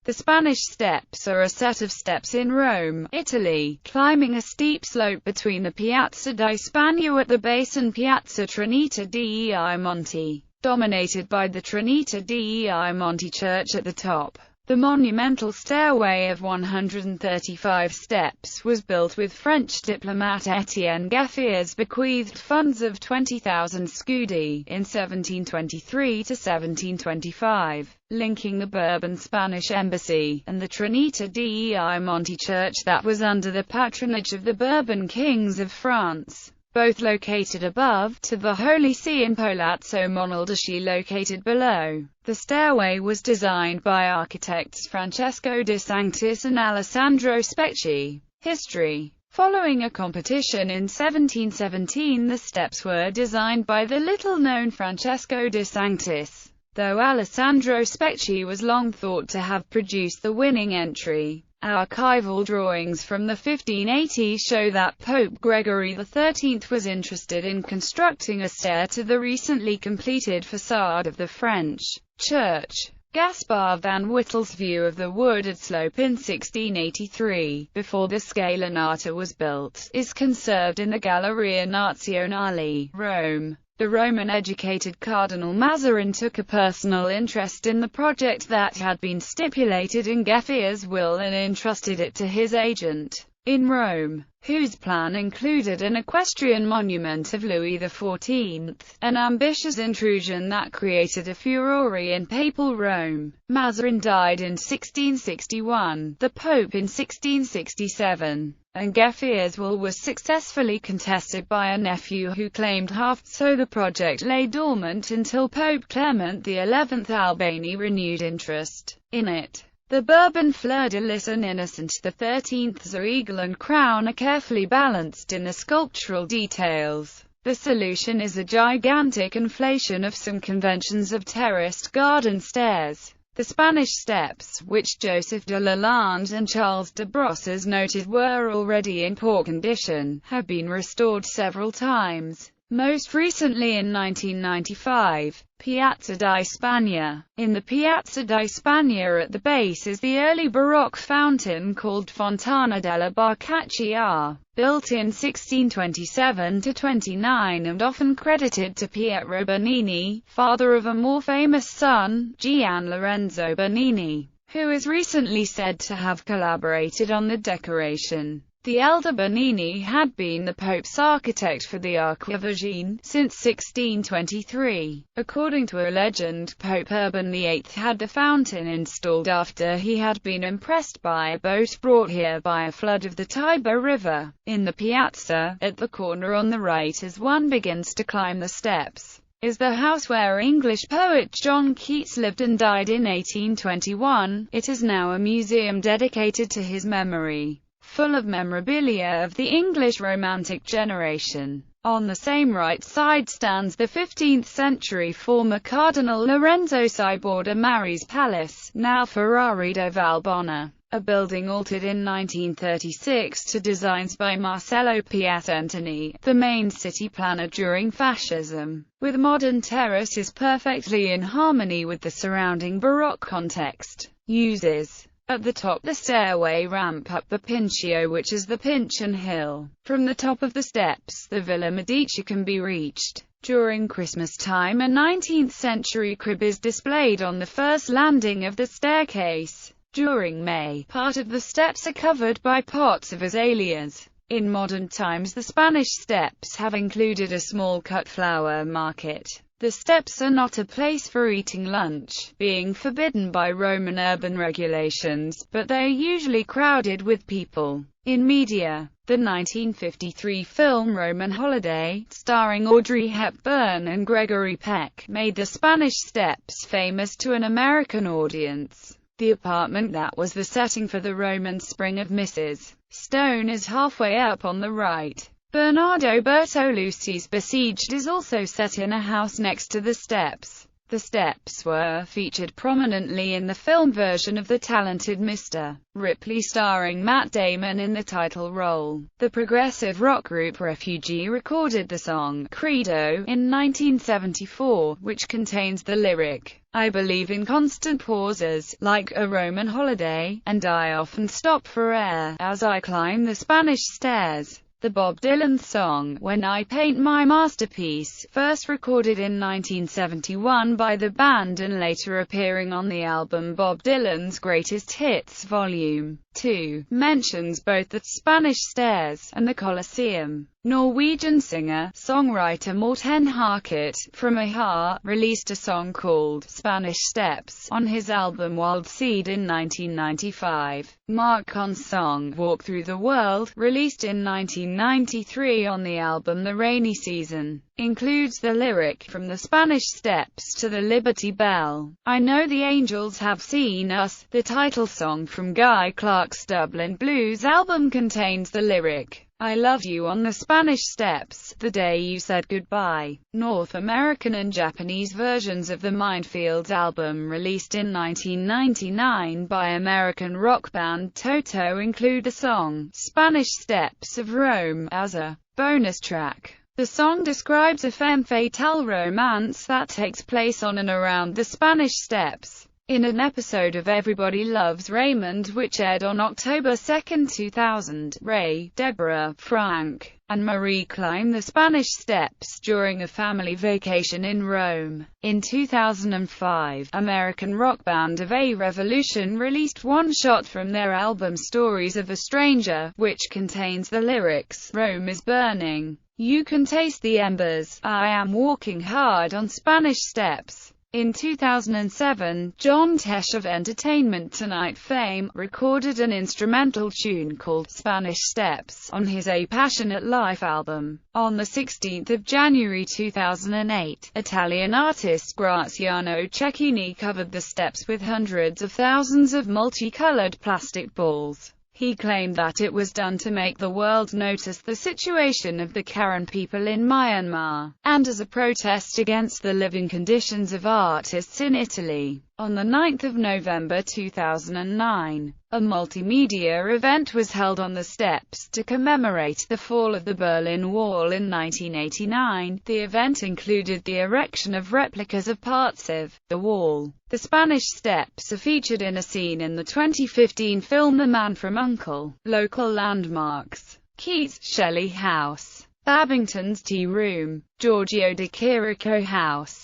The Spanish Steps are a set of steps in Rome, Italy, climbing a steep slope between the Piazza di Spagna at the base and Piazza Trinita dei Monti, dominated by the Trinita dei Monti church at the top. The monumental stairway of 135 steps was built with French diplomat Étienne Geffier's bequeathed funds of 20,000 scudi in 1723 to 1725, linking the Bourbon Spanish embassy and the Trinita dei Monti church that was under the patronage of the Bourbon kings of France, both located above, to the Holy See in Palazzo Monaldeschi located below. The stairway was designed by architects Francesco de Sanctis and Alessandro Specchi. History. Following a competition in 1717, the steps were designed by the little-known Francesco de Sanctis, though Alessandro Specchi was long thought to have produced the winning entry. Archival drawings from the 1580s show that Pope Gregory XIII was interested in constructing a stair to the recently completed facade of the French church. Gaspar van Wittel's view of the wooded slope in 1683, before the Scalinata was built, is conserved in the Galleria Nazionale, Rome. The Roman-educated Cardinal Mazarin took a personal interest in the project that had been stipulated in Geffier's will and entrusted it to his agent in Rome, whose plan included an equestrian monument of Louis XIV, an ambitious intrusion that created a furore in papal Rome. Mazarin died in 1661, the Pope in 1667. And Geffier's will was successfully contested by a nephew who claimed half, so the project lay dormant until Pope Clement XI Albani renewed interest in it. The Bourbon fleur-de-lis and Innocent XIII's eagle and crown are carefully balanced in the sculptural details. The solution is a gigantic inflation of some conventions of terraced garden stairs. The Spanish Steps, which Joseph de Lalande and Charles de Brosses noted were already in poor condition, have been restored several times, most recently in 1995. Piazza di Spagna. In the Piazza di Spagna at the base is the early Baroque fountain called Fontana della Barcaccia, built in 1627–29 and often credited to Pietro Bernini, father of a more famous son, Gian Lorenzo Bernini, who is recently said to have collaborated on the decoration. The elder Bernini had been the Pope's architect for the Archivogen since 1623. According to a legend, Pope Urban VIII had the fountain installed after he had been impressed by a boat brought here by a flood of the Tiber River. In the piazza, at the corner on the right as one begins to climb the steps, is the house where English poet John Keats lived and died in 1821. It is now a museum dedicated to his memory, full of memorabilia of the English Romantic generation. On the same right side stands the 15th-century former Cardinal Lorenzo Ciborda Mari's Palace, now Ferrari de Valbona, a building altered in 1936 to designs by Marcello Piacentini, the main city planner during fascism, with modern terraces perfectly in harmony with the surrounding Baroque context. Uses. At the top, the stairway ramp up the Pincio, which is the Pincian Hill. From the top of the steps, the Villa Medici can be reached. During Christmas time, a 19th-century crib is displayed on the first landing of the staircase. During May, part of the steps are covered by pots of azaleas. In modern times, the Spanish Steps have included a small cut flower market. The steps are not a place for eating lunch, being forbidden by Roman urban regulations, but they are usually crowded with people. In media, the 1953 film Roman Holiday, starring Audrey Hepburn and Gregory Peck, made the Spanish Steps famous to an American audience. The apartment that was the setting for the Roman Spring of Mrs. Stone is halfway up on the right. Bernardo Bertolucci's Besieged is also set in a house next to the steps. The steps were featured prominently in the film version of The Talented Mr. Ripley starring Matt Damon in the title role. The progressive rock group Refugee recorded the song Credo in 1974, which contains the lyric, I believe in constant pauses, like a Roman holiday, and I often stop for air, as I climb the Spanish stairs. The Bob Dylan song, When I Paint My Masterpiece, first recorded in 1971 by the band and later appearing on the album Bob Dylan's Greatest Hits Volume 2, mentions both the Spanish Stairs and the Colosseum. Norwegian singer-songwriter Morten Harket, from a-ha, released a song called Spanish Steps on his album Wild Seed in 1995. Marcon's song Walk Through the World, released in 1993 on the album The Rainy Season, includes the lyric from the Spanish Steps to the Liberty Bell. I Know the Angels Have Seen Us. The title song from Guy Clark's Dublin Blues album contains the lyric, I love you on the Spanish Steps, the day you said goodbye. North American and Japanese versions of the Minefields album, released in 1999 by American rock band Toto, include the song Spanish Steps of Rome as a bonus track. The song describes a femme fatale romance that takes place on and around the Spanish Steps. In an episode of Everybody Loves Raymond, which aired on October 2, 2000, Ray, Deborah, Frank, and Marie climb the Spanish Steps during a family vacation in Rome. In 2005, American rock band of A Revolution released One Shot from their album Stories of a Stranger, which contains the lyrics, Rome is burning. You can taste the embers. I am walking hard on Spanish steps. In 2007, John Tesh of Entertainment Tonight fame, recorded an instrumental tune called Spanish Steps on his A Passionate Life album. On the 16th of January 2008, Italian artist Graziano Cecchini covered the steps with hundreds of thousands of multicolored plastic balls. He claimed that it was done to make the world notice the situation of the Karen people in Myanmar, and as a protest against the living conditions of artists in Italy. On the 9th of November 2009, a multimedia event was held on the steps to commemorate the fall of the Berlin Wall in 1989. The event included the erection of replicas of parts of the wall. The Spanish Steps are featured in a scene in the 2015 film The Man from U.N.C.L.E. Local landmarks: Keats' Shelley House, Babington's Tea Room, Giorgio de Chirico House,